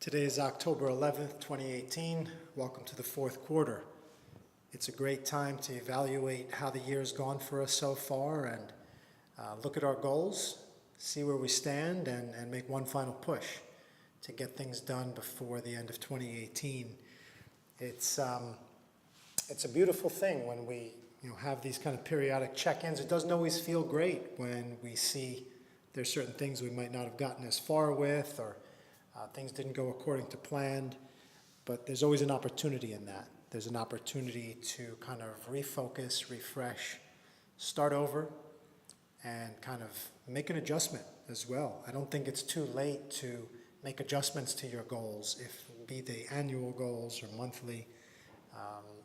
Today is October 11th, 2018. Welcome to the fourth quarter. It's a great time to evaluate how the year's gone for us so far and look at our goals, see where we stand, and make one final push to get things done before the end of 2018. It's a beautiful thing when we have these kind of periodic check-ins. It doesn't always feel great when we see there's certain things we might not have gotten as far with, or things didn't go according to plan, but there's always an opportunity in that. There's an opportunity to kind of refocus, refresh, start over, and kind of make an adjustment as well. I don't think it's too late to make adjustments to your goals, if be they annual goals or monthly.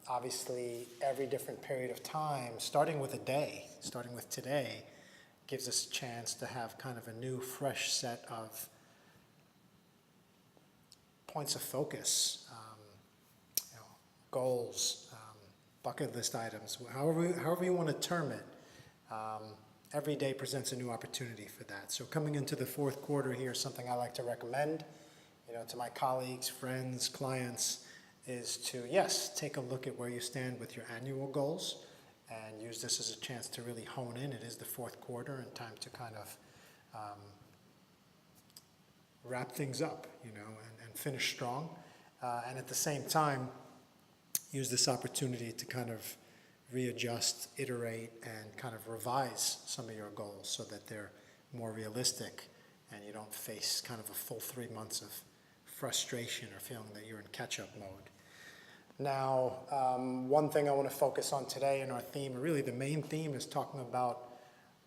Obviously, every different period of time, starting with a day, starting with today, gives us a chance to have kind of a new, fresh set of points of focus, goals, bucket list items, however you want to term it. Every day presents a new opportunity for that. So coming into the fourth quarter here, something I like to recommend, to my colleagues, friends, clients, is to, yes, take a look at where you stand with your annual goals and use this as a chance to really hone in. It is the fourth quarter and time to kind of wrap things up, and finish strong. And at the same time, use this opportunity to kind of readjust, iterate, and kind of revise some of your goals so that they're more realistic and you don't face kind of a full 3 months of frustration or feeling that you're in catch-up mode. Now, one thing I want to focus on today in our theme, or really the main theme, is talking about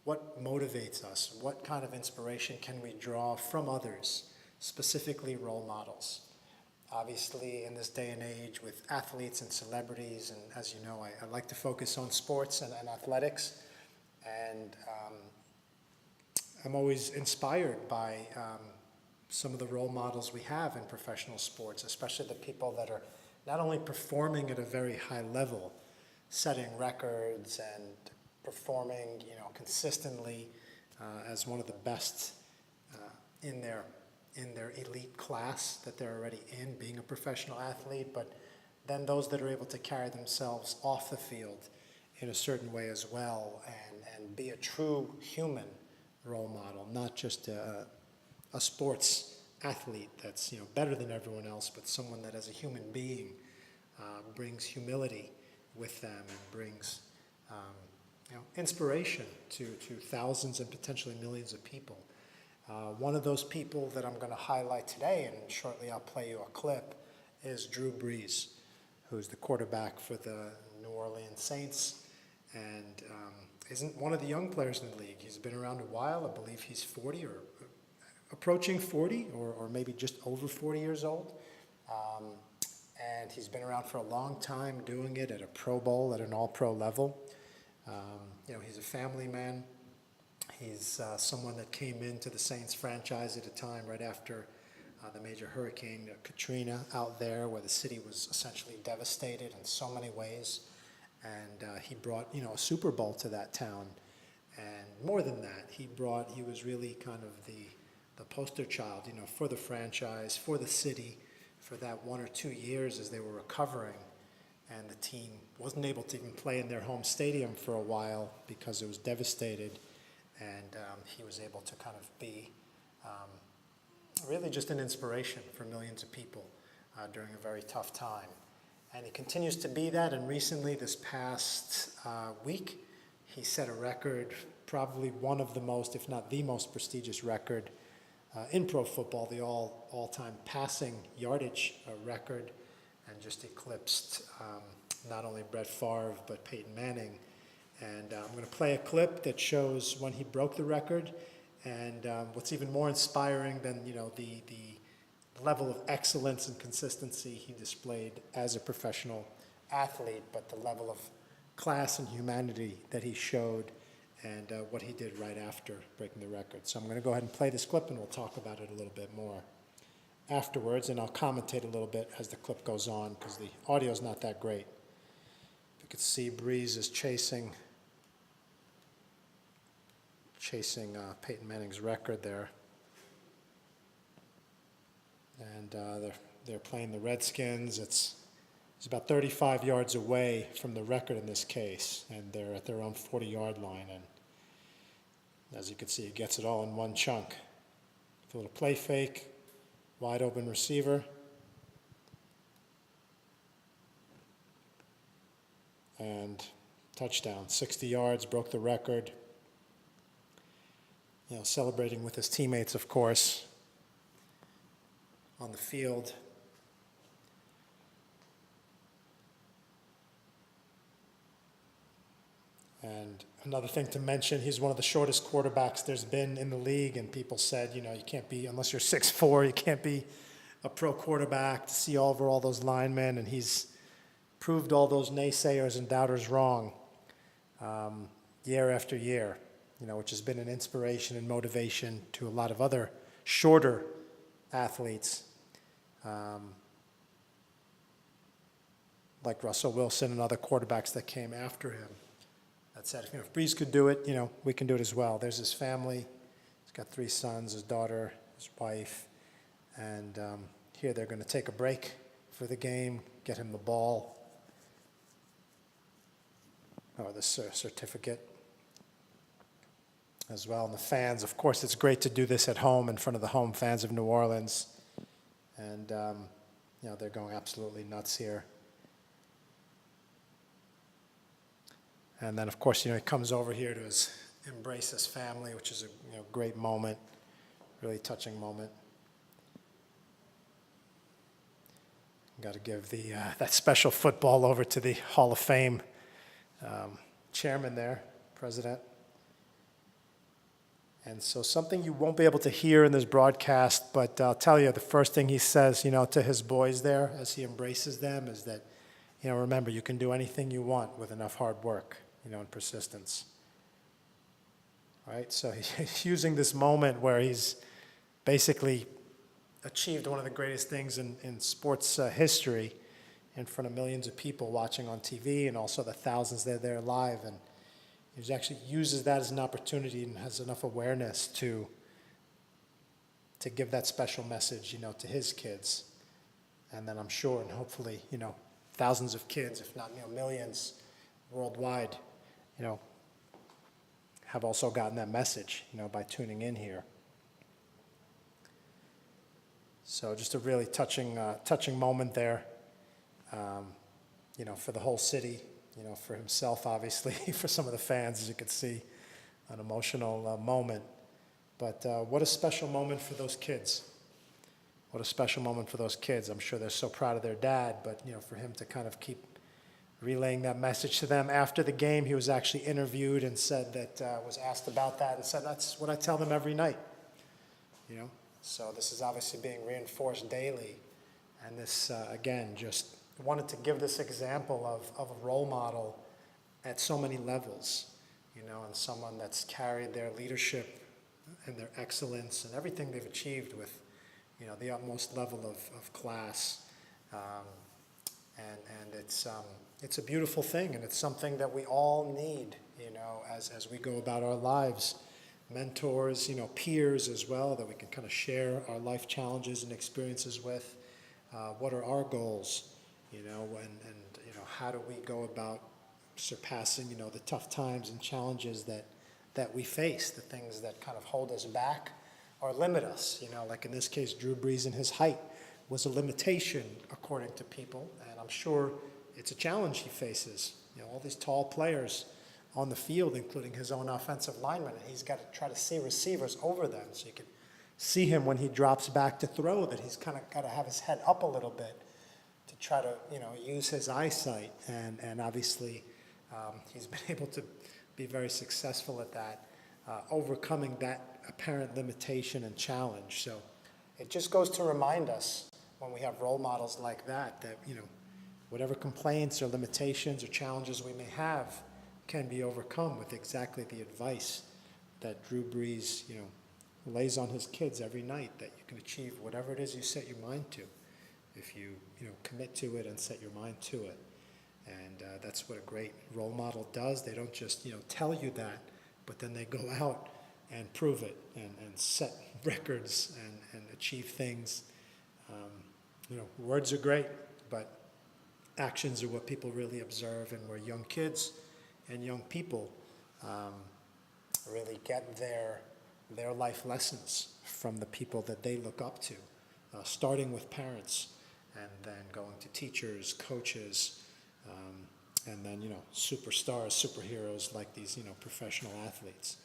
what motivates us, what kind of inspiration can we draw from others, specifically role models. Obviously, in this day and age with athletes and celebrities, and as you know, I like to focus on sports and athletics, and I'm always inspired by some of the role models we have in professional sports, especially the people that are not only performing at a very high level, setting records and performing, consistently as one of the best in their elite class that they're already in, being a professional athlete, but then those that are able to carry themselves off the field in a certain way as well, and be a true human role model, not just a sports athlete that's better than everyone else, but someone that as a human being brings humility with them and brings inspiration to thousands and potentially millions of people. One of those people that I'm going to highlight today, and shortly I'll play you a clip, is Drew Brees, who's the quarterback for the New Orleans Saints, and isn't one of the young players in the league. He's been around a while. I believe he's 40 or approaching 40, or maybe just over 40 years old. And he's been around for a long time, doing it at a Pro Bowl, at an all-pro level. He's a family man. He's someone that came into the Saints franchise at a time right after the major hurricane Katrina out there, where the city was essentially devastated in so many ways. And he brought, a Super Bowl to that town. And more than that, he was really kind of the poster child, for the franchise, for the city, for that 1 or 2 years as they were recovering. And the team wasn't able to even play in their home stadium for a while because it was devastated. And he was able to kind of be really just an inspiration for millions of people during a very tough time. And he continues to be that. And recently, this past week, he set a record, probably one of the most, if not the most prestigious record in pro football, the all-time passing yardage record, and just eclipsed not only Brett Favre, but Peyton Manning. And I'm going to play a clip that shows when he broke the record, and what's even more inspiring than the level of excellence and consistency he displayed as a professional athlete, but the level of class and humanity that he showed, and what he did right after breaking the record. So I'm going to go ahead and play this clip, and we'll talk about it a little bit more afterwards, and I'll commentate a little bit as the clip goes on because the audio is not that great. You can see Brees is chasing Peyton Manning's record there. and they're playing the Redskins. It's about 35 yards away from the record in this case, and they're at their own 40-yard line. And as you can see, he gets it all in one chunk. A little play fake, wide open receiver. And touchdown, 60 yards, broke the record. Celebrating with his teammates, of course, on the field. And another thing to mention, he's one of the shortest quarterbacks there's been in the league, and people said, you can't be, unless you're 6'4", you can't be a pro quarterback to see over all those linemen, and he's proved all those naysayers and doubters wrong year after year, which has been an inspiration and motivation to a lot of other shorter athletes, like Russell Wilson and other quarterbacks that came after him. That said, if Brees could do it, we can do it as well. There's his family. He's got 3 sons, his daughter, his wife, and here they're going to take a break for the game, get him the ball, or the certificate as well. And the fans, of course, it's great to do this at home in front of the home fans of New Orleans. And, they're going absolutely nuts here. And then, of course, he comes over here to embrace his family, which is a great moment, really touching moment. Got to give that special football over to the Hall of Fame chairman there, president. And so something you won't be able to hear in this broadcast, but I'll tell you, the first thing he says, to his boys there as he embraces them is that, remember, you can do anything you want with enough hard work, and persistence. All right, so he's using this moment where he's basically achieved one of the greatest things in sports history in front of millions of people watching on TV, and also the thousands that are there live. And he actually uses that as an opportunity and has enough awareness to give that special message, to his kids. And then I'm sure, and hopefully, thousands of kids, if not millions worldwide, have also gotten that message, by tuning in here. So just a really touching moment there, for the whole city, for himself, obviously, for some of the fans, as you can see, an emotional moment. But what a special moment for those kids. What a special moment for those kids. I'm sure they're so proud of their dad, but, for him to kind of keep relaying that message to them. After the game, he was actually interviewed and said that, was asked about that and said, that's what I tell them every night, So this is obviously being reinforced daily. And this, again, just wanted to give this example of a role model at so many levels, and someone that's carried their leadership and their excellence and everything they've achieved with, the utmost level of class. And it's a beautiful thing, and it's something that we all need, as we go about our lives. Mentors, peers as well, that we can kind of share our life challenges and experiences with. What are our goals, and how do we go about surpassing, the tough times and challenges that we face, the things that kind of hold us back or limit us, like in this case, Drew Brees and his height was a limitation according to people, and I'm sure it's a challenge he faces. All these tall players on the field, including his own offensive linemen, and he's got to try to see receivers over them, so you can see him when he drops back to throw, that he's kind of got to have his head up a little bit to try to, use his eyesight, and obviously he's been able to be very successful at that, overcoming that apparent limitation and challenge. So it just goes to remind us when we have role models like that, whatever complaints or limitations or challenges we may have can be overcome with exactly the advice that Drew Brees, lays on his kids every night, that you can achieve whatever it is you set your mind to, if you, commit to it and set your mind to it. And that's what a great role model does. They don't just, tell you that, but then they go out and prove it and set records and achieve things Words are great, but actions are what people really observe, and where young kids and young people really get their life lessons from the people that they look up to, starting with parents, and then going to teachers, coaches, and then, superstars, superheroes like these, professional athletes.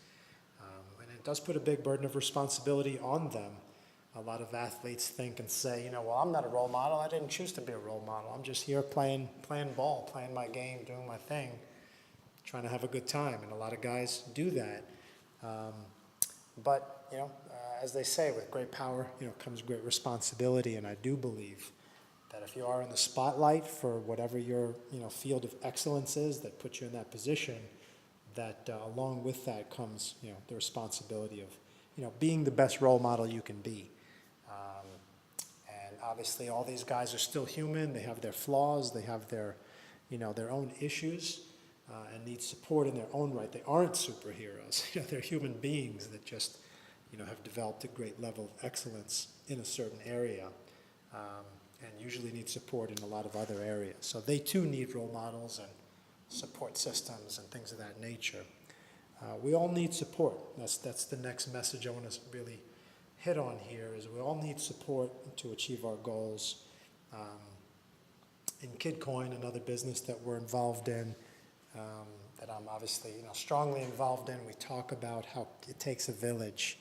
And it does put a big burden of responsibility on them. A lot of athletes think and say, well, I'm not a role model. I didn't choose to be a role model. I'm just here playing ball, playing my game, doing my thing, trying to have a good time. And a lot of guys do that. But as they say, with great power, comes great responsibility. And I do believe that if you are in the spotlight for whatever your, field of excellence is that puts you in that position, that along with that comes, the responsibility of, being the best role model you can be. And obviously all these guys are still human. They have their flaws. They have their own issues and need support in their own right. They aren't superheroes. They're human beings that just, have developed a great level of excellence in a certain area and usually need support in a lot of other areas. So they too need role models and support systems and things of that nature. We all need support. That's the next message I want to really hit on here, is we all need support to achieve our goals. In Kidcoin, another business that we're involved in, that I'm obviously strongly involved in, we talk about how it takes a village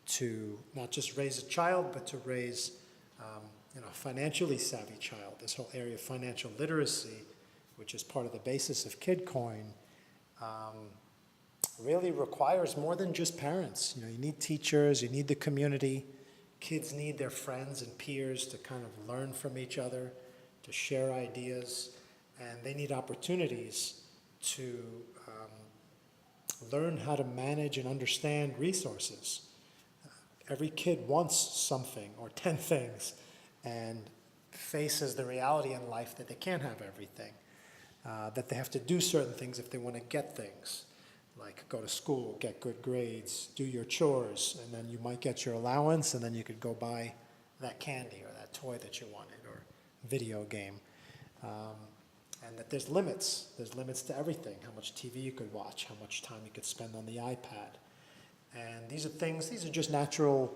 to not just raise a child, but to raise a financially savvy child. This whole area of financial literacy, which is part of the basis of Kidcoin, really requires more than just parents. You need teachers, you need the community. Kids need their friends and peers to kind of learn from each other, to share ideas, and they need opportunities to learn how to manage and understand resources. Every kid wants something or 10 things and faces the reality in life that they can't have everything, that they have to do certain things if they want to get things, like go to school, get good grades, do your chores, and then you might get your allowance, and then you could go buy that candy or that toy that you wanted or video game. And that there's limits. There's limits to everything, how much TV you could watch, how much time you could spend on the iPad. And these are just natural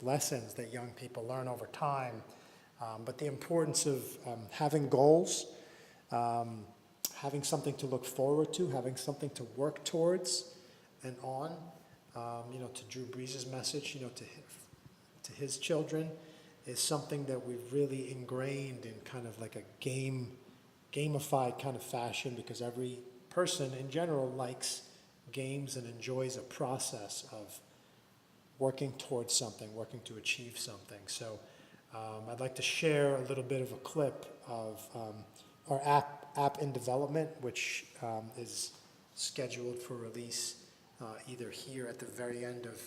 lessons that young people learn over time. But the importance of having goals, having something to look forward to, having something to work towards and on, to Drew Brees' message, to his children, is something that we've really ingrained in kind of like a gamified kind of fashion, because every person in general likes games and enjoys a process of working towards something, working to achieve something. So I'd like to share a little bit of a clip of our app in development, which is scheduled for release either here at the very end of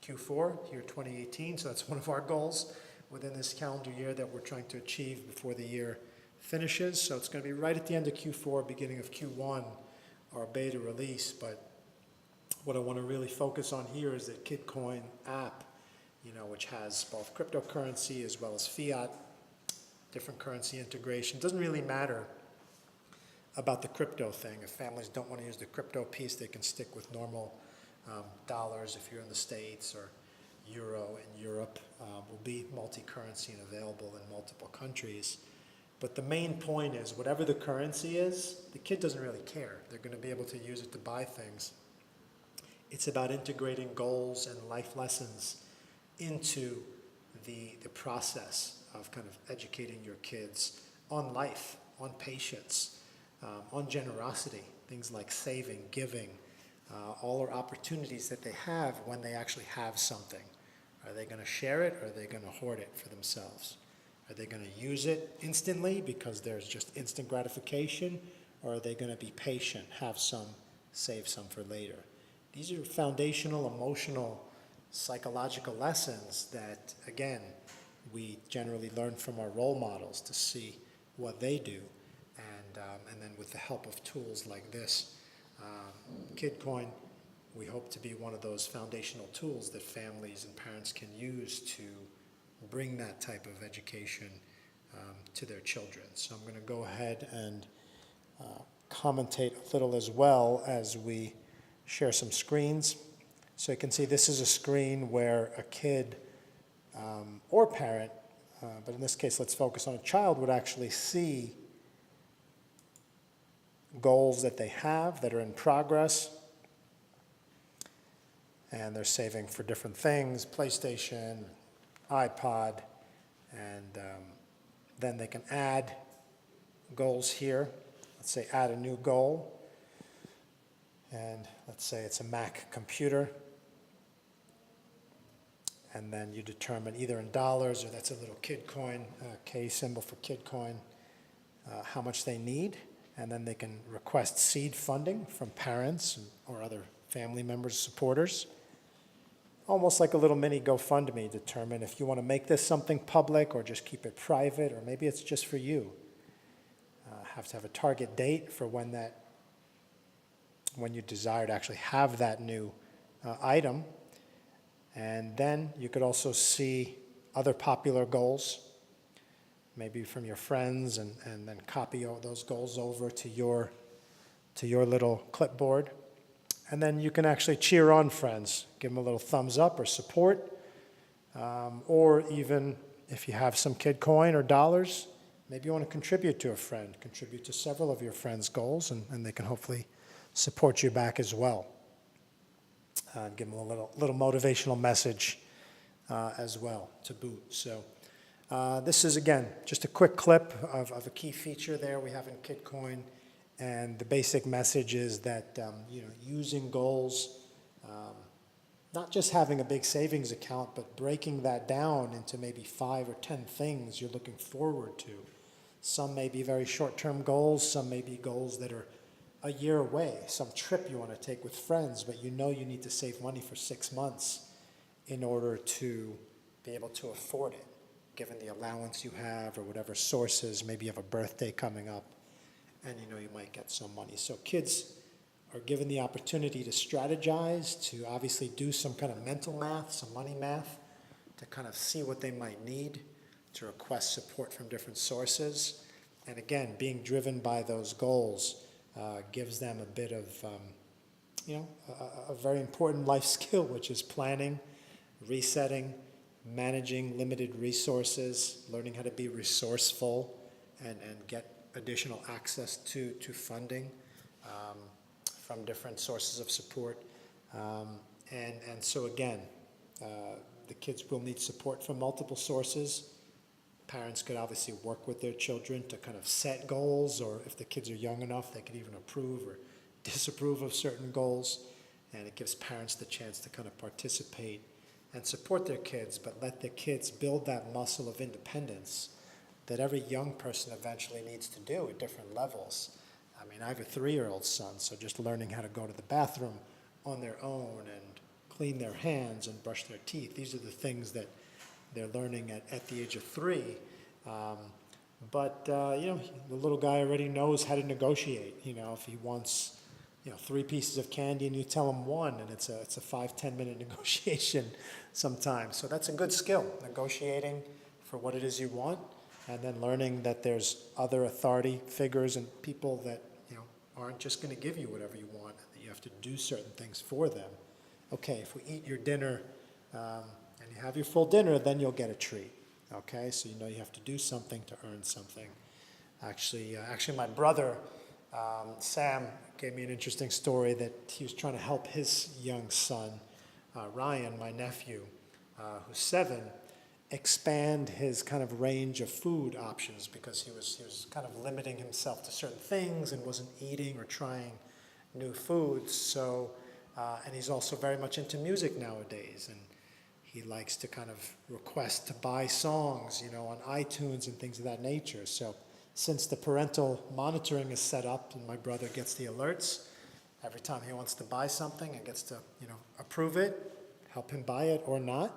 Q4, here 2018. So that's one of our goals within this calendar year that we're trying to achieve before the year finishes. So it's going to be right at the end of Q4, beginning of Q1, our beta release. But what I want to really focus on here is the Kidcoin App, which has both cryptocurrency as well as fiat, different currency integration. It doesn't really matter about the crypto thing. If families don't want to use the crypto piece, they can stick with normal dollars if you're in the States, or euro in Europe. Will be multi-currency and available in multiple countries. But the main point is, whatever the currency is, the kid doesn't really care. They're going to be able to use it to buy things. It's about integrating goals and life lessons into the process of kind of educating your kids on life, on patience, on generosity, things like saving, giving, all are opportunities that they have when they actually have something. Are they going to share it, or are they going to hoard it for themselves? Are they going to use it instantly because there's just instant gratification, or are they going to be patient, have some, save some for later? These are foundational, emotional, psychological lessons that, again, we generally learn from our role models to see what they do. And then with the help of tools like this, Kidcoin, we hope to be one of those foundational tools that families and parents can use to bring that type of education to their children. So I'm going to go ahead and commentate a little as well as we share some screens. So you can see this is a screen where a kid or parent, but in this case let's focus on a child, would actually see goals that they have that are in progress, and they're saving for different things, PlayStation, iPod, and then they can add goals here. Let's say add a new goal, and let's say it's a Mac computer, and then you determine either in dollars, or that's a little Kidcoin, K symbol for Kidcoin, how much they need, and then they can request seed funding from parents or other family members, supporters. Almost like a little mini GoFundMe. Determine if you want to make this something public or just keep it private, or maybe it's just for you. Have to have a target date for when you desire to actually have that new item. And then you could also see other popular goals, maybe from your friends, and then copy all those goals over to your little clipboard. And then you can actually cheer on friends, give them a little thumbs up or support, or even if you have some Kidcoin or dollars, maybe you want to contribute to a friend, contribute to several of your friends' goals, and they can hopefully support you back as well. Give them a little motivational message as well to boot. So this is, again, just a quick clip of a key feature there we have in Kidcoin. And the basic message is that using goals, not just having a big savings account, but breaking that down into maybe 5 or 10 things you're looking forward to. Some may be very short-term goals, some may be goals that are a year away, some trip you want to take with friends, but you need to save money for 6 months in order to be able to afford it, given the allowance you have or whatever sources. Maybe you have a birthday coming up, and you might get some money. So kids are given the opportunity to strategize, to obviously do some kind of mental math, some money math, to kind of see what they might need, to request support from different sources. And again, being driven by those goals gives them a bit of, a very important life skill, which is planning, resetting, managing limited resources, learning how to be resourceful and get additional access to funding from different sources of support. And so again, the kids will need support from multiple sources. Parents could obviously work with their children to kind of set goals, or if the kids are young enough, they could even approve or disapprove of certain goals. And it gives parents the chance to kind of participate and support their kids, but let the kids build that muscle of independence that every young person eventually needs to do at different levels. I mean, I have a 3-year-old son, so just learning how to go to the bathroom on their own and clean their hands and brush their teeth. These are the things that they're learning at the age of 3. But the little guy already knows how to negotiate. If he wants 3 pieces of candy and you tell him 1, and it's a 5-10 minute negotiation sometimes. So that's a good skill, negotiating for what it is you want, and then learning that there's other authority figures and people that aren't just going to give you whatever you want, that you have to do certain things for them. Okay, if we eat your dinner and you have your full dinner, then you'll get a treat. Okay, so you have to do something to earn something. Actually, my brother, Sam, gave me an interesting story that he was trying to help his young son, Ryan, my nephew, who's 7, expand his kind of range of food options, because he was kind of limiting himself to certain things and wasn't eating or trying new foods. So, and he's also very much into music nowadays, and he likes to kind of request to buy songs, on iTunes and things of that nature. So since the parental monitoring is set up and my brother gets the alerts every time he wants to buy something and gets to, approve it, help him buy it or not,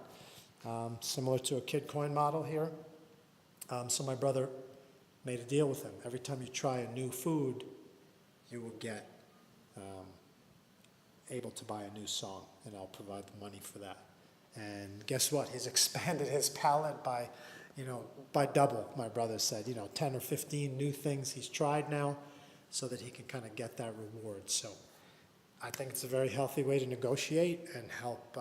similar to a Kidcoin model here. So my brother made a deal with him. Every time you try a new food, you will get able to buy a new song, and I'll provide the money for that. And guess what? He's expanded his palate by double, my brother said. 10 or 15 new things he's tried now so that he can kind of get that reward. So I think it's a very healthy way to negotiate and help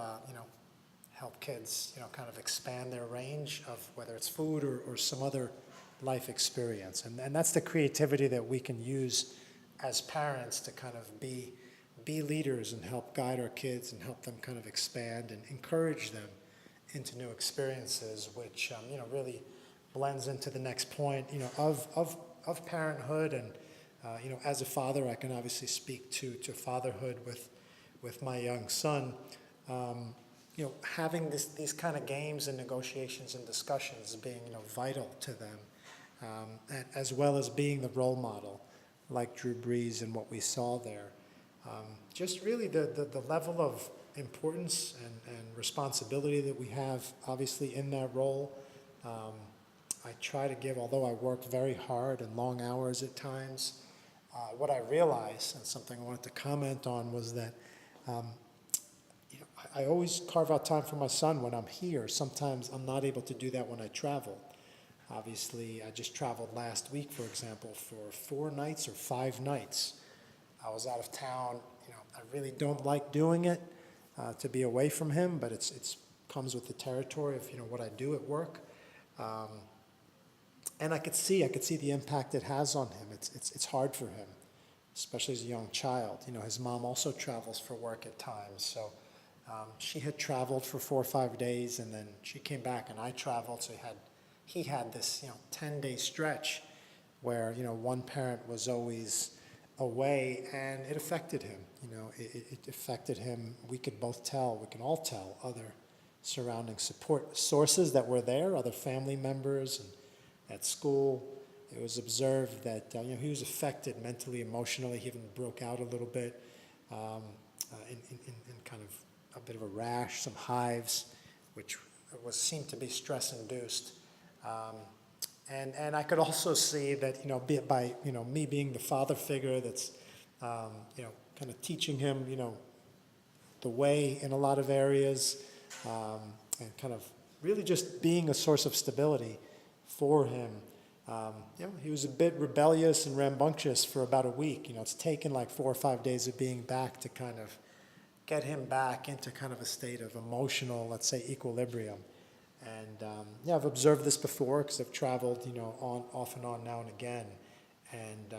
kids, kind of expand their range of whether it's food or some other life experience. And that's the creativity that we can use as parents to kind of be leaders and help guide our kids and help them kind of expand and encourage them into new experiences, which, really blends into the next point, of parenthood. And, as a father, I can obviously speak to fatherhood with my young son. Having these kind of games and negotiations and discussions being, vital to them, as well as being the role model, like Drew Brees and what we saw there. Just really the level of importance and responsibility that we have, obviously, in that role. I try to give, although I work very hard and long hours at times, what I realized, and something I wanted to comment on, was that I always carve out time for my son when I'm here. Sometimes I'm not able to do that when I travel. Obviously, I just traveled last week, for example, for 4 nights or 5 nights. I was out of town. I really don't like doing it, to be away from him, but it's comes with the territory of what I do at work. And I could see the impact it has on him. It's hard for him, especially as a young child. His mom also travels for work at times, so she had traveled for 4 or 5 days, and then she came back, and I traveled. So he had this 10-day stretch where one parent was always away, and it affected him. It affected him. We can all tell other surrounding support sources that were there, other family members, and at school. It was observed that he was affected mentally, emotionally. He even broke out a little bit in kind of a bit of a rash, some hives, which seemed to be stress-induced. And I could also see that, by me being the father figure that's, kind of teaching him, the way in a lot of areas, and kind of really just being a source of stability for him. He was a bit rebellious and rambunctious for about a week. It's taken like 4 or 5 days of being back to kind of get him back into kind of a state of emotional, let's say, equilibrium. And I've observed this before because I've traveled, off and on now and again. And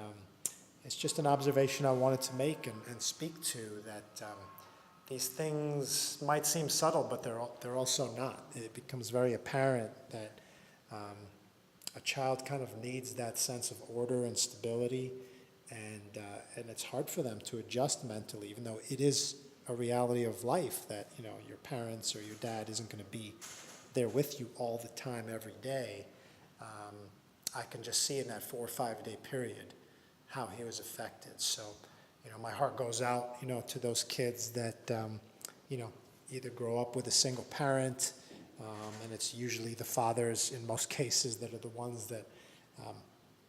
it's just an observation I wanted to make and speak to, that these things might seem subtle, but they're also not. It becomes very apparent that a child kind of needs that sense of order and stability, and it's hard for them to adjust mentally, even though it is a reality of life that your parents or your dad isn't going to be there with you all the time, every day. I can just see in that 4 or 5 day period how he was affected. So, my heart goes out, to those kids that, either grow up with a single parent, and it's usually the fathers in most cases that are the ones that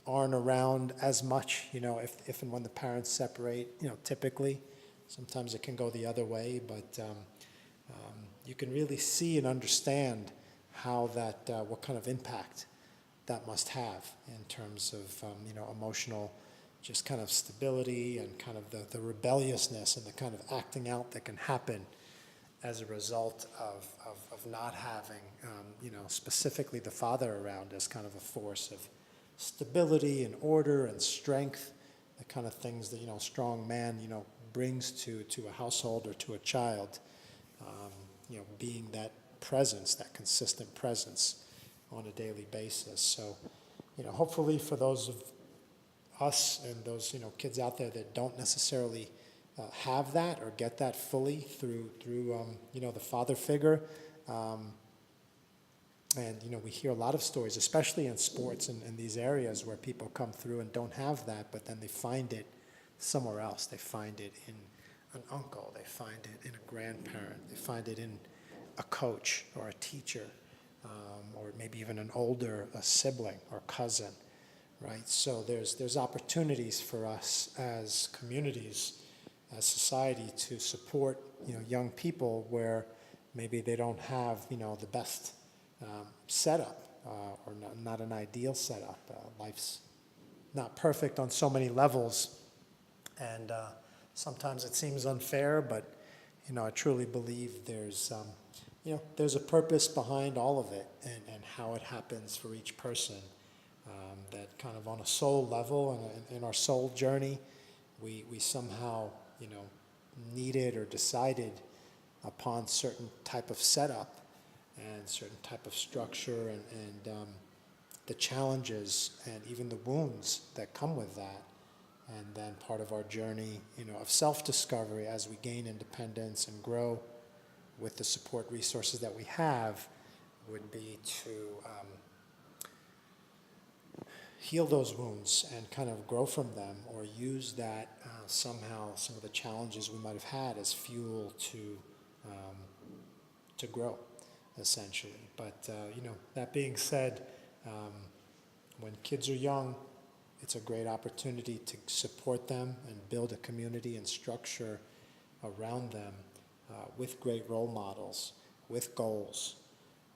aren't around as much, if and when the parents separate, typically. Sometimes it can go the other way, but you can really see and understand how that, what kind of impact that must have in terms of, emotional, just kind of stability and kind of the rebelliousness and the kind of acting out that can happen as a result of not having, specifically the father around as kind of a force of stability and order and strength, the kind of things that, a strong man, brings to a household or to a child, being that presence, that consistent presence on a daily basis. So, hopefully for those of us and those, kids out there that don't necessarily have that or get that fully through the father figure, and, we hear a lot of stories, especially in sports and in these areas where people come through and don't have that, but then they find it somewhere else. They find it in an uncle, they find it in a grandparent, they find it in a coach or a teacher, or maybe even a sibling or cousin, right? So there's opportunities for us as communities, as society, to support young people where maybe they don't have, the best setup or not an ideal setup. Life's not perfect on so many levels, and sometimes it seems unfair, but I truly believe there's a purpose behind all of it, and how it happens for each person. That kind of on a soul level and in our soul journey, we somehow needed or decided upon certain type of setup and certain type of structure, and the challenges and even the wounds that come with that. And then part of our journey, of self-discovery as we gain independence and grow with the support resources that we have, would be to heal those wounds and kind of grow from them, or use that somehow, some of the challenges we might have had as fuel to grow, essentially. But that being said, when kids are young, it's a great opportunity to support them and build a community and structure around them with great role models, with goals,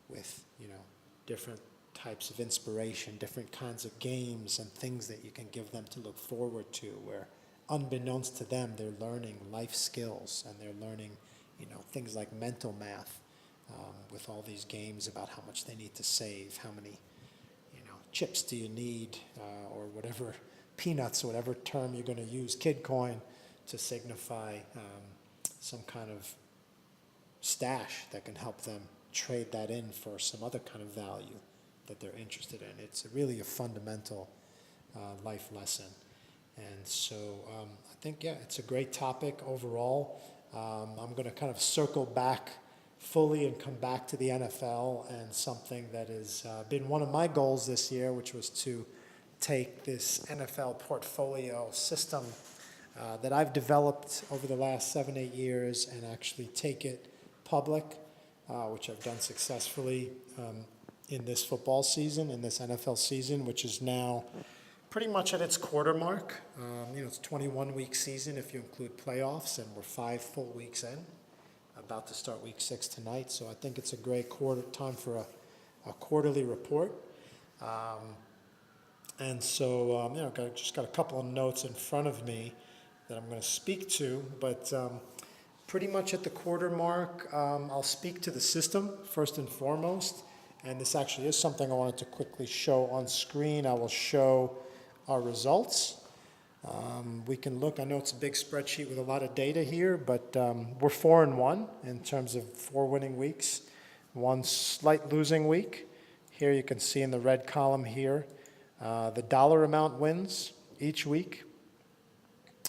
with different types of inspiration, different kinds of games and things that you can give them to look forward to, where unbeknownst to them, they're learning life skills, and they're learning things like mental math with all these games about how much they need to save, how many chips do you need, or whatever, peanuts, whatever term you're going to use, Kidcoin, to signify some kind of stash that can help them trade that in for some other kind of value that they're interested in. It's really a fundamental life lesson. And so I think, it's a great topic overall. I'm going to kind of circle back fully and come back to the NFL and something that has been one of my goals this year, which was to take this NFL portfolio system that I've developed over the last 7-8 years and actually take it public, which I've done successfully in this football season, in this NFL season, which is now pretty much at its quarter mark. It's a 21-week season if you include playoffs, and we're 5 full weeks in. About to start week 6 tonight, so I think it's a great time for a quarterly report. And so, just got a couple of notes in front of me that I'm going to speak to, but pretty much at the quarter mark, I'll speak to the system first and foremost, and this actually is something I wanted to quickly show on screen. I will show our results. We can look, I know it's a big spreadsheet with a lot of data here, but we're 4-1 in terms of 4 winning weeks, 1 slight losing week. Here you can see in the red column here, the dollar amount wins each week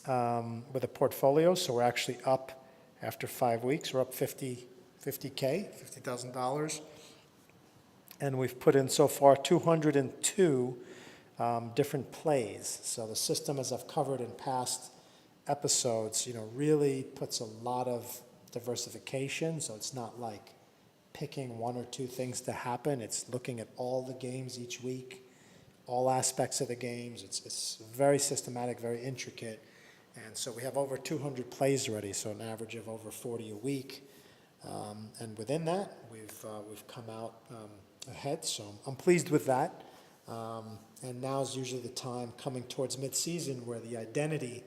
with a portfolio. So we're actually up after 5 weeks. We're up $50,000. And we've put in so far 202 different plays. So the system, as I've covered in past episodes, really puts a lot of diversification. So it's not like picking 1 or 2 things to happen. It's looking at all the games each week, all aspects of the games. It's very systematic, very intricate. And so we have over 200 plays already, so an average of over 40 a week. And within that, we've come out ahead. So I'm pleased with that. And now is usually the time coming towards mid-season where the identity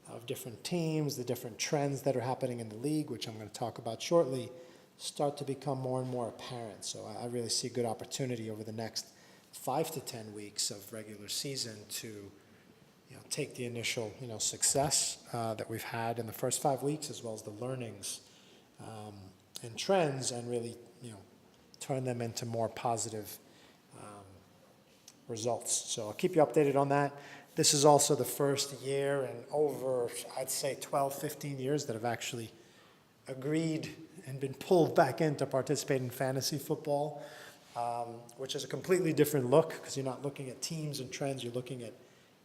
of different teams, the different trends that are happening in the league, which I'm going to talk about shortly, start to become more and more apparent. So I really see a good opportunity over the next 5 to 10 weeks of regular season to take the initial success that we've had in the first 5 weeks, as well as the learnings and trends, and really turn them into more positive results. So I'll keep you updated on that. This is also the first year in over, I'd say, 12, 15 years that I've actually agreed and been pulled back in to participate in fantasy football, which is a completely different look, because you're not looking at teams and trends, you're looking at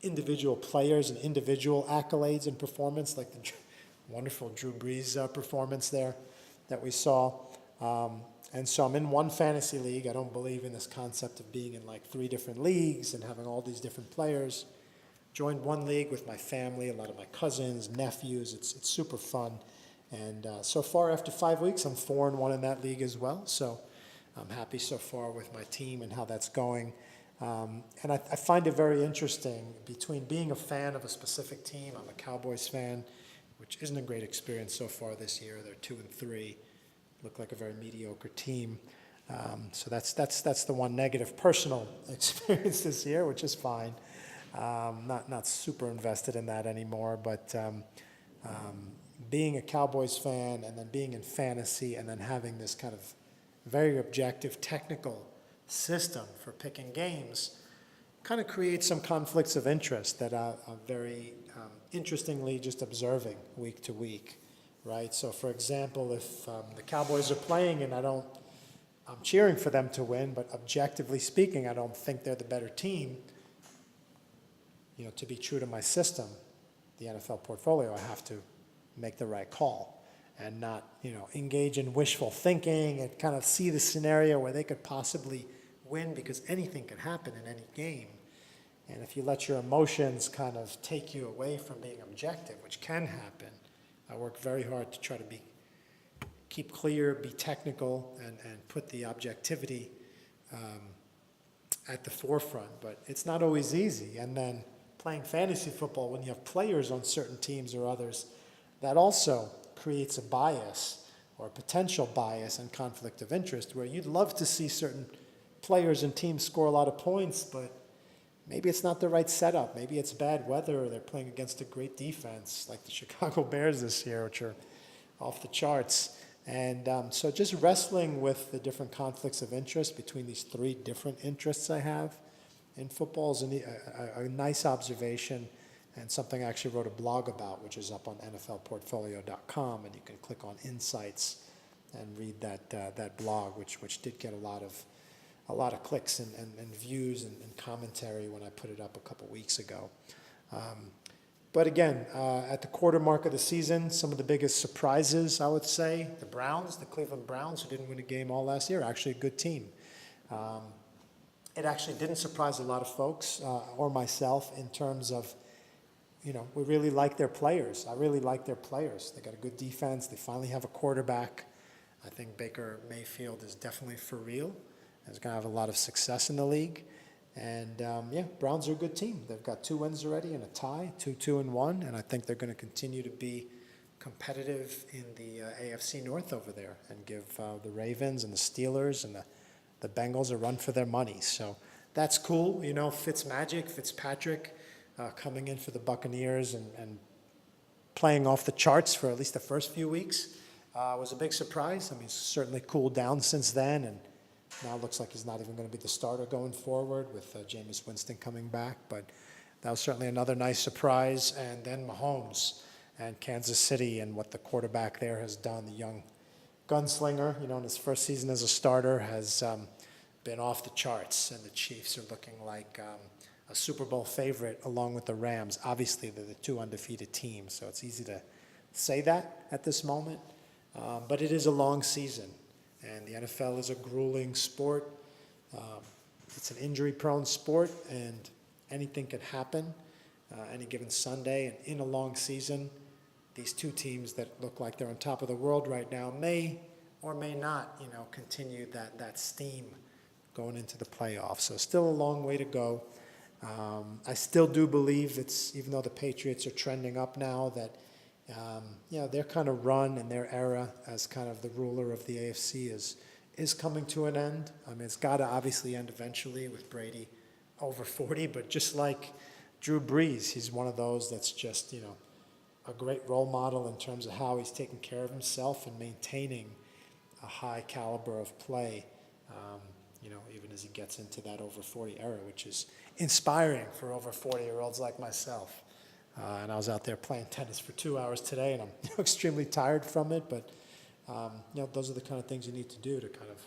individual players and individual accolades and performance, like the wonderful Drew Brees performance there that we saw. And so I'm in one fantasy league. I don't believe in this concept of being in like 3 different leagues and having all these different players. Joined one league with my family, a lot of my cousins, nephews. It's super fun. And so far, after 5 weeks, I'm 4-1 in that league as well. So I'm happy so far with my team and how that's going. And I find it very interesting between being a fan of a specific team. I'm a Cowboys fan, which isn't a great experience so far this year. They're 2-3, look like a very mediocre team. So that's the one negative personal experience this year, which is fine. Not super invested in that anymore, but being a Cowboys fan and then being in fantasy and then having this kind of very objective technical system for picking games kind of creates some conflicts of interest that are very interestingly just observing week to week, right? So for example, if the Cowboys are playing and I'm cheering for them to win, but objectively speaking, I don't think they're the better team, to be true to my system, the NFL portfolio, I have to make the right call and not, engage in wishful thinking and kind of see the scenario where they could possibly win, because anything can happen in any game. And if you let your emotions kind of take you away from being objective, which can happen, I work very hard to try to keep clear, be technical, and put the objectivity at the forefront. But it's not always easy. And then playing fantasy football, when you have players on certain teams or others, that also creates a bias or a potential bias and conflict of interest, where you'd love to see certain players and teams score a lot of points, but maybe it's not the right setup. Maybe it's bad weather, or they're playing against a great defense like the Chicago Bears this year, which are off the charts. And so just wrestling with the different conflicts of interest between these three different interests I have in football is a nice observation, and something I actually wrote a blog about, which is up on NFLportfolio.com, and you can click on Insights and read that blog, which did get a lot of clicks and views and commentary when I put it up a couple weeks ago. But again, at the quarter mark of the season, some of the biggest surprises, I would say, the Cleveland Browns, who didn't win a game all last year, are actually a good team. It actually didn't surprise a lot of folks, or myself, in terms of, we really like their players. I really like their players. They got a good defense. They finally have a quarterback. I think Baker Mayfield is definitely for real. He's going to have a lot of success in the league. And, Browns are a good team. They've got 2 wins already and a tie, 2-1, and I think they're going to continue to be competitive in the AFC North over there and give the Ravens and the Steelers and the Bengals a run for their money. So that's cool. Fitzpatrick coming in for the Buccaneers and playing off the charts for at least the first few weeks was a big surprise. I mean, he's certainly cooled down since then, and now it looks like he's not even going to be the starter going forward with Jameis Winston coming back. But that was certainly another nice surprise. And then Mahomes and Kansas City and what the quarterback there has done, the young gunslinger, in his first season as a starter, has been off the charts. And the Chiefs are looking like a Super Bowl favorite along with the Rams. Obviously, they're the 2 undefeated teams, so it's easy to say that at this moment. But it is a long season. And the NFL is a grueling sport. It's an injury-prone sport, and anything can happen any given Sunday. And in a long season, these 2 teams that look like they're on top of the world right now may or may not, continue that steam going into the playoffs. So still a long way to go. I still do believe even though the Patriots are trending up now, that their kind of run and their era as kind of the ruler of the AFC is coming to an end. I mean, it's got to obviously end eventually with Brady over 40, but just like Drew Brees, he's one of those that's just, a great role model in terms of how he's taking care of himself and maintaining a high caliber of play, even as he gets into that over 40 era, which is inspiring for over 40-year-olds like myself. And I was out there playing tennis for 2 hours today, and I'm extremely tired from it. But, those are the kind of things you need to do to kind of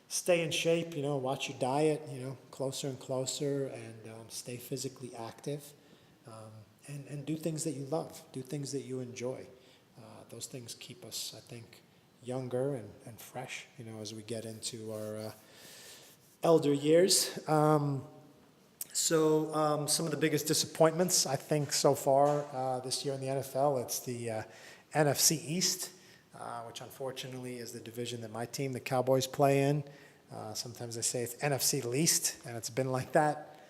stay in shape, watch your diet, closer and closer, and stay physically active, and do things that you love, do things that you enjoy. Those things keep us, I think, younger and fresh, as we get into our elder years. So some of the biggest disappointments, I think, so far this year in the NFL, it's the NFC East. which unfortunately is the division that my team, the Cowboys, play in. Sometimes they say it's NFC least, and it's been like that.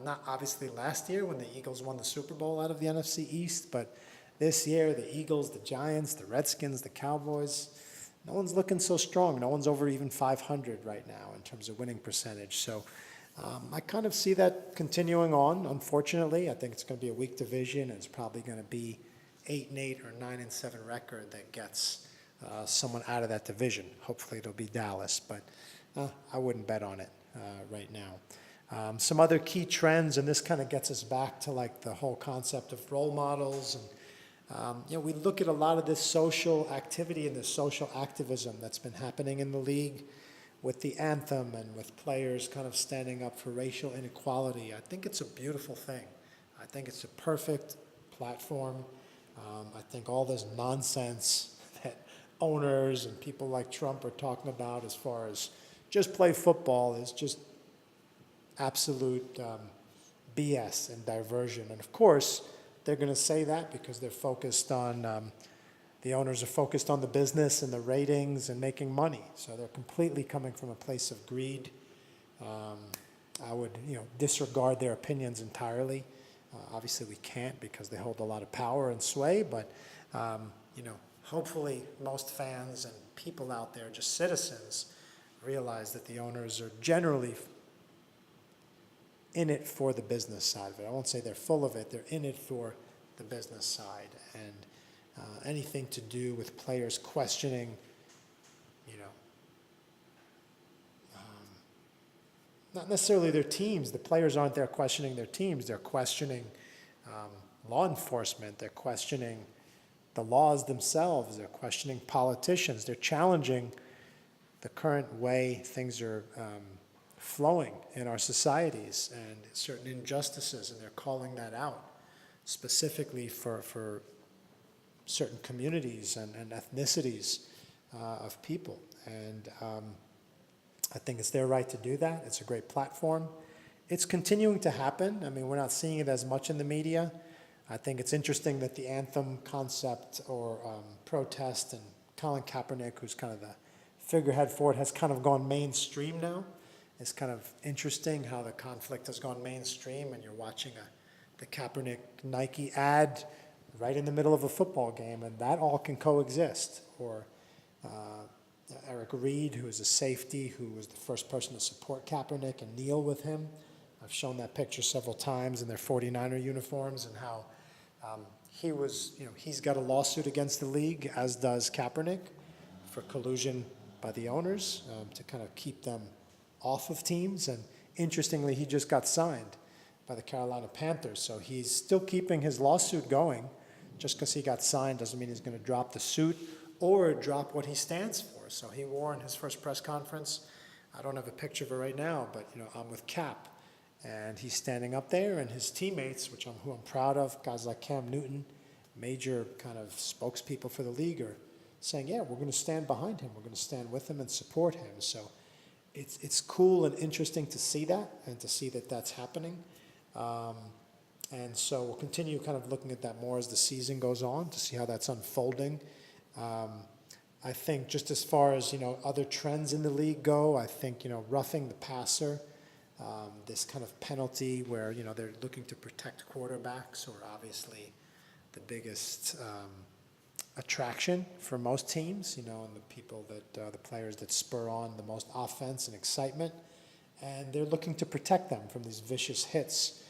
Not obviously last year when the Eagles won the Super Bowl out of the NFC East, but this year, the Eagles, the Giants, the Redskins, the Cowboys, no one's looking so strong. No one's over even 500 right now in terms of winning percentage. So I kind of see that continuing on, unfortunately. I think it's going to be a weak division, and it's probably going to be 8-8 or 9-7 record that gets someone out of that division. Hopefully it'll be Dallas, but I wouldn't bet on it right now. Some other key trends, and this kind of gets us back to like the whole concept of role models. And we look at a lot of this social activity and this social activism that's been happening in the league with the anthem and with players kind of standing up for racial inequality. I think it's a beautiful thing. I think it's a perfect platform. I think all this nonsense that owners and people like Trump are talking about as far as just play football is just absolute BS and diversion. And of course, they're going to say that because they're focused on, the owners are focused on the business and the ratings and making money. So they're completely coming from a place of greed. I would, disregard their opinions entirely. Obviously, we can't because they hold a lot of power and sway. But, hopefully most fans and people out there, just citizens, realize that the owners are generally in it for the business side of it. I won't say they're full of it. They're in it for the business side. And anything to do with players questioning, not necessarily their teams. The players aren't there questioning their teams. They're questioning law enforcement. They're questioning the laws themselves. They're questioning politicians. They're challenging the current way things are flowing in our societies and certain injustices, and they're calling that out specifically for certain communities and ethnicities of people. And I think it's their right to do that. It's a great platform. It's continuing to happen. I mean, we're not seeing it as much in the media. I think it's interesting that the anthem concept or protest and Colin Kaepernick, who's kind of the figurehead for it, has kind of gone mainstream now. It's kind of interesting how the conflict has gone mainstream, and you're watching the Kaepernick Nike ad right in the middle of a football game, and that all can coexist. Or Eric Reed, who is a safety, who was the first person to support Kaepernick and kneel with him. I've shown that picture several times in their 49er uniforms, and how he was, he's got a lawsuit against the league, as does Kaepernick, for collusion by the owners to kind of keep them off of teams. And interestingly, he just got signed by the Carolina Panthers. So he's still keeping his lawsuit going. Just because he got signed doesn't mean he's going to drop the suit or drop what he stands for. So he wore in his first press conference, I don't have a picture of it right now, but I'm with Cap. And he's standing up there, and his teammates, who I'm proud of, guys like Cam Newton, major kind of spokespeople for the league, are saying, yeah, we're going to stand behind him. We're going to stand with him and support him. So it's cool and interesting to see that, and to see that that's happening. And so we'll continue kind of looking at that more as the season goes on to see how that's unfolding. I think just as far as, other trends in the league go, I think, roughing the passer, this kind of penalty where, they're looking to protect quarterbacks, or obviously the biggest attraction for most teams, and the people that, the players that spur on the most offense and excitement. And they're looking to protect them from these vicious hits.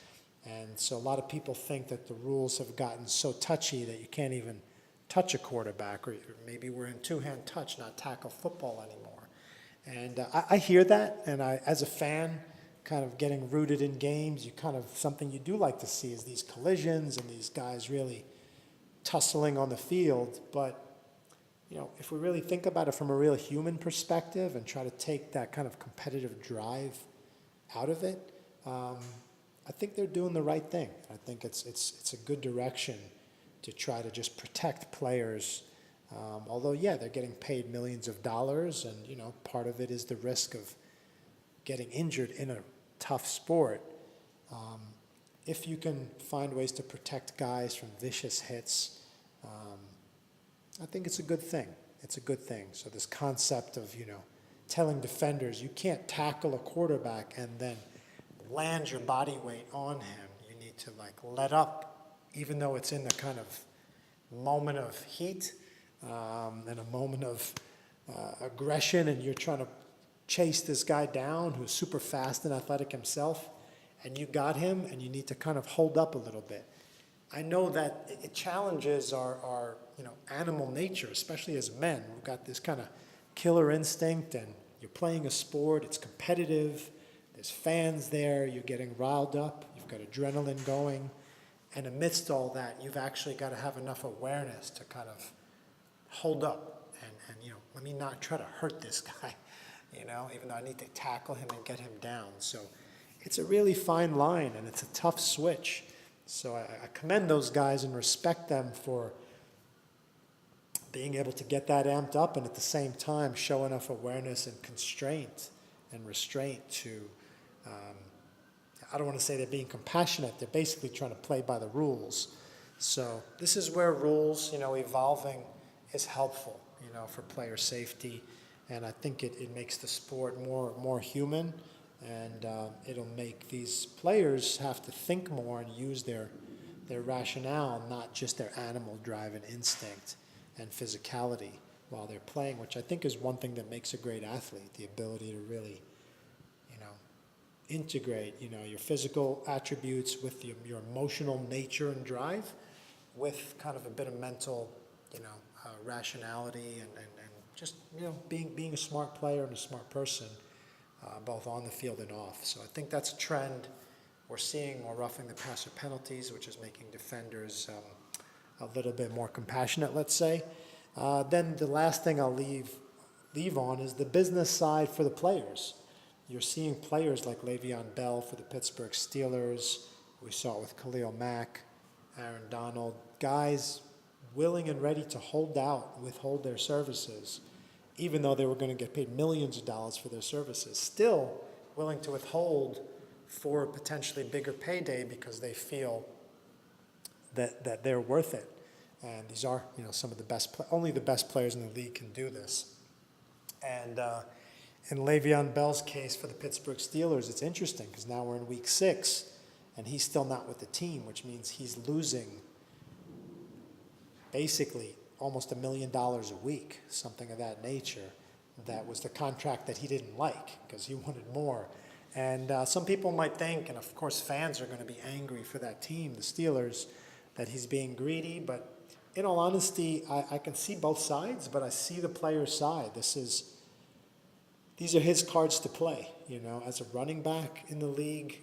And so a lot of people think that the rules have gotten so touchy that you can't even touch a quarterback, or maybe we're in two-hand touch, not tackle football anymore. And I hear that, and I, as a fan, kind of getting rooted in games, something you do like to see is these collisions and these guys really tussling on the field. But, if we really think about it from a real human perspective and try to take that kind of competitive drive out of it, I think they're doing the right thing. I think it's a good direction to try to just protect players. Although, yeah, they're getting paid millions of dollars, and, part of it is the risk of getting injured in a tough sport. If you can find ways to protect guys from vicious hits, I think it's a good thing. it's a good thing. So this concept of, telling defenders you can't tackle a quarterback and then land your body weight on him. You need to let up, even though it's in the kind of moment of heat and a moment of aggression, and you're trying to chase this guy down who's super fast and athletic himself, and you got him, and you need to kind of hold up a little bit. I know that it challenges our animal nature, especially as men. We've got this kind of killer instinct, and you're playing a sport, it's competitive, there's fans there, you're getting riled up, you've got adrenaline going, and amidst all that, you've actually got to have enough awareness to kind of hold up and let me not try to hurt this guy, even though I need to tackle him and get him down. So it's a really fine line, and it's a tough switch. So I commend those guys and respect them for being able to get that amped up and at the same time show enough awareness and constraint and restraint to, I don't want to say they're being compassionate, they're basically trying to play by the rules. So this is where rules, evolving is helpful, for player safety. And I think it makes the sport more human, and it'll make these players have to think more and use their rationale, not just their animal drive and instinct and physicality while they're playing, which I think is one thing that makes a great athlete, the ability to really, integrate, your physical attributes with your emotional nature and drive with kind of a bit of mental, rationality and just, being a smart player and a smart person, both on the field and off. So I think that's a trend. We're seeing more roughing the passer penalties, which is making defenders a little bit more compassionate, let's say. Then the last thing I'll leave on is the business side for the players. You're seeing players like Le'Veon Bell for the Pittsburgh Steelers. We saw it with Khalil Mack, Aaron Donald, guys willing and ready to withhold their services, even though they were going to get paid millions of dollars for their services, still willing to withhold for a potentially bigger payday because they feel that they're worth it. And these are, some of the best, only the best players in the league can do this. And in Le'Veon Bell's case for the Pittsburgh Steelers, it's interesting because now we're in week 6 and he's still not with the team, which means he's losing basically almost $1 million a week, something of that nature. That was the contract that he didn't like because he wanted more. And some people might think, and of course fans are going to be angry for that team, the Steelers, that he's being greedy. But in all honesty, I can see both sides, but I see the player's side. These are his cards to play. As a running back in the league,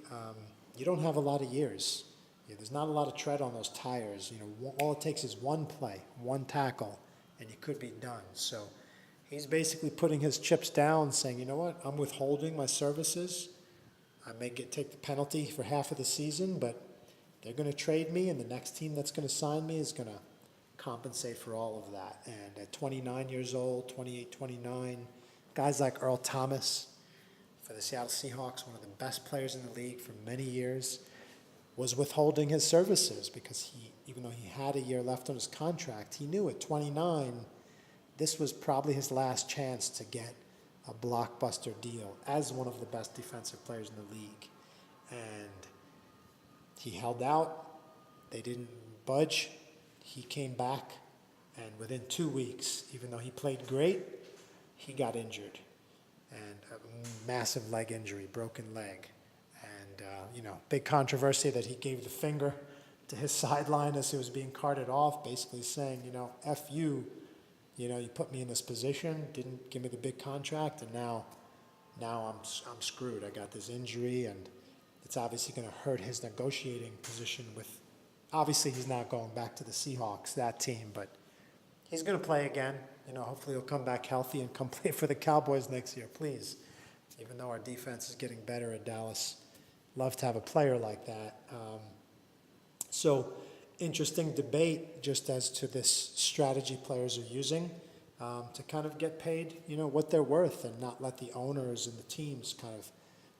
you don't have a lot of years. There's not a lot of tread on those tires. All it takes is one play, one tackle, and you could be done. So he's basically putting his chips down, saying, you know what, I'm withholding my services. I may take the penalty for half of the season, but they're going to trade me, and the next team that's going to sign me is going to compensate for all of that. And at 29 years old, 28, 29, guys like Earl Thomas for the Seattle Seahawks, one of the best players in the league for many years, was withholding his services because even though he had a year left on his contract, he knew at 29, this was probably his last chance to get a blockbuster deal as one of the best defensive players in the league. And he held out. They didn't budge. He came back, and within 2 weeks, even though he played great, he got injured. And a massive leg injury, broken leg. Big controversy that he gave the finger to his sideline as he was being carted off, basically saying, F you, you put me in this position, didn't give me the big contract, and now I'm screwed. I got this injury, and it's obviously going to hurt his negotiating position with, obviously he's not going back to the Seahawks, that team, but he's going to play again. Hopefully he'll come back healthy and come play for the Cowboys next year, please. Even though our defense is getting better at Dallas. Love to have a player like that. So interesting debate just as to this strategy players are using to kind of get paid, what they're worth and not let the owners and the teams kind of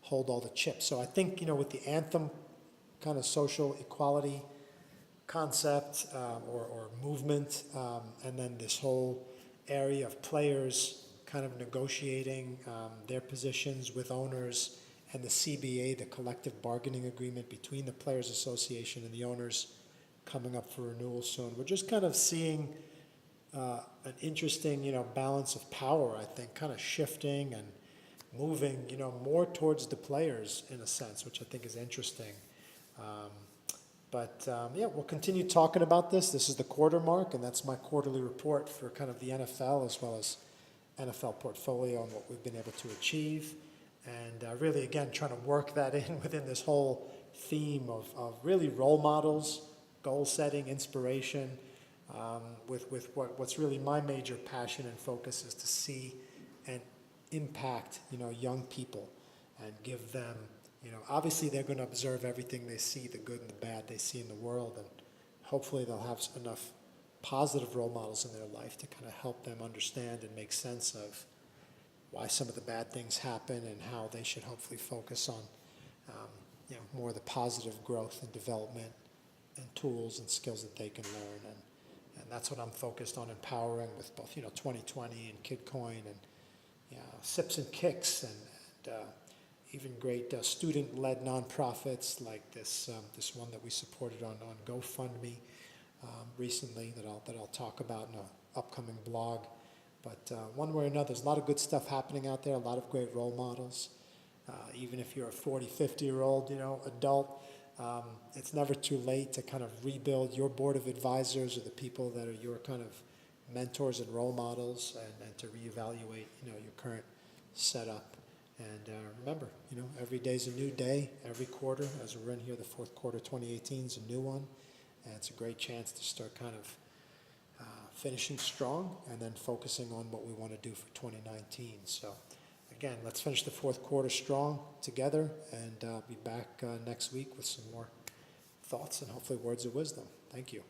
hold all the chips. So I think, with the anthem kind of social equality concept or movement, and then this whole area of players kind of negotiating their positions with owners, and the CBA, the collective bargaining agreement between the Players Association and the owners, coming up for renewal soon. We're just kind of seeing an interesting, balance of power, I think, kind of shifting and moving, more towards the players in a sense, which I think is interesting. We'll continue talking about this. This is the quarter mark, and that's my quarterly report for kind of the NFL as well as NFL portfolio and what we've been able to achieve. And really, again, trying to work that in within this whole theme of really role models, goal setting, inspiration, with what's really my major passion and focus is to see and impact, young people and give them, obviously they're going to observe everything they see, the good and the bad they see in the world, and hopefully they'll have enough positive role models in their life to kind of help them understand and make sense of why some of the bad things happen and how they should hopefully focus on, more of the positive growth and development and tools and skills that they can learn. And that's what I'm focused on, empowering with both, 2020 and Kidcoin and Sips and Kicks and even great student-led nonprofits like this one that we supported on GoFundMe recently that I'll talk about in an upcoming blog. But one way or another, there's a lot of good stuff happening out there, a lot of great role models. Even if you're a 40, 50-year-old, adult, it's never too late to kind of rebuild your board of advisors or the people that are your kind of mentors and role models, and to reevaluate, your current setup. And remember, every day is a new day. Every quarter, as we're in here, the fourth quarter 2018 is a new one. And it's a great chance to start kind of finishing strong and then focusing on what we want to do for 2019. So again, let's finish the fourth quarter strong together, and I'll be back next week with some more thoughts and hopefully words of wisdom. Thank you.